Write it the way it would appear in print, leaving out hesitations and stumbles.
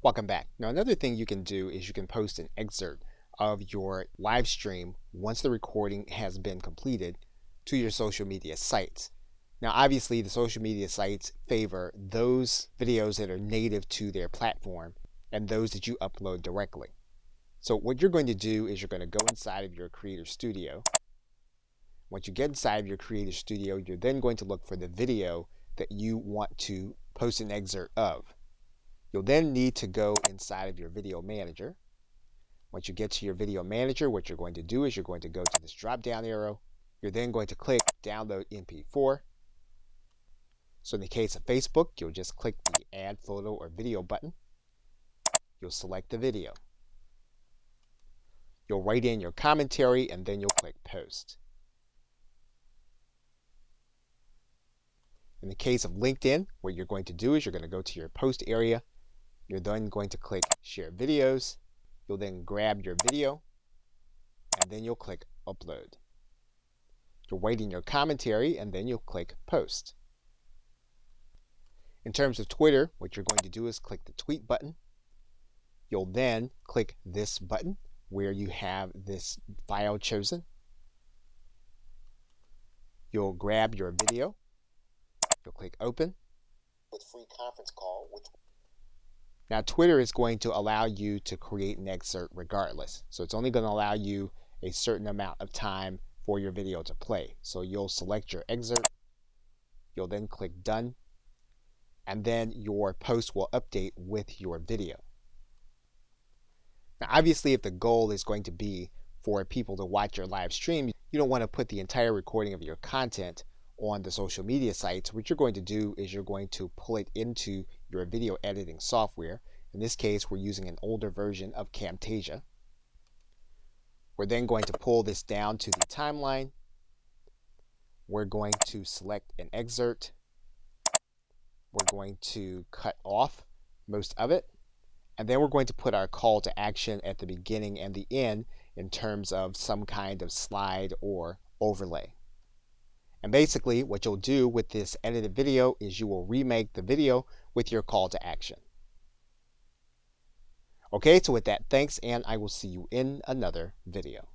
Welcome back. Now another thing you can do is you can post an excerpt of your live stream once the recording has been completed to your social media sites. Now obviously the social media sites favor those videos that are native to their platform and those that you upload directly. So what you're going to do is you're going to go inside of your Creator Studio. Once you get inside of your Creator Studio, you're then going to look for the video that you want to post an excerpt of. You'll then need to go inside of your video manager. Once you get to your video manager, what you're going to do is you're going to go to this drop down arrow. You're then going to click download MP4. So in the case of Facebook, you'll just click the add photo or video button. You'll select the video. You'll write in your commentary and then you'll click post. In the case of LinkedIn, what you're going to do is you're going to go to your post area. You're then going to click share videos. You'll then grab your video and then you'll click upload. You'll write in your commentary and then you'll click post. In terms of Twitter, what you're going to do is click the tweet button. You'll then click this button where you have this file chosen. You'll grab your video. You'll click open with free conference call. Now Twitter is going to allow you to create an excerpt regardless. So it's only going to allow you a certain amount of time for your video to play. So you'll select your excerpt. You'll then click done. And then your post will update with your video. Now obviously if the goal is going to be for people to watch your live stream, you don't want to put the entire recording of your content on the social media sites. What you're going to do is you're going to pull it into your video editing software. In this case, we're using an older version of Camtasia. We're then going to pull this down to the timeline. We're going to select an excerpt. We're going to cut off most of it. And then we're going to put our call to action at the beginning and the end in terms of some kind of slide or overlay. And basically what you'll do with this edited video is you will remake the video with your call to action. Okay, so with that, thanks, and I will see you in another video.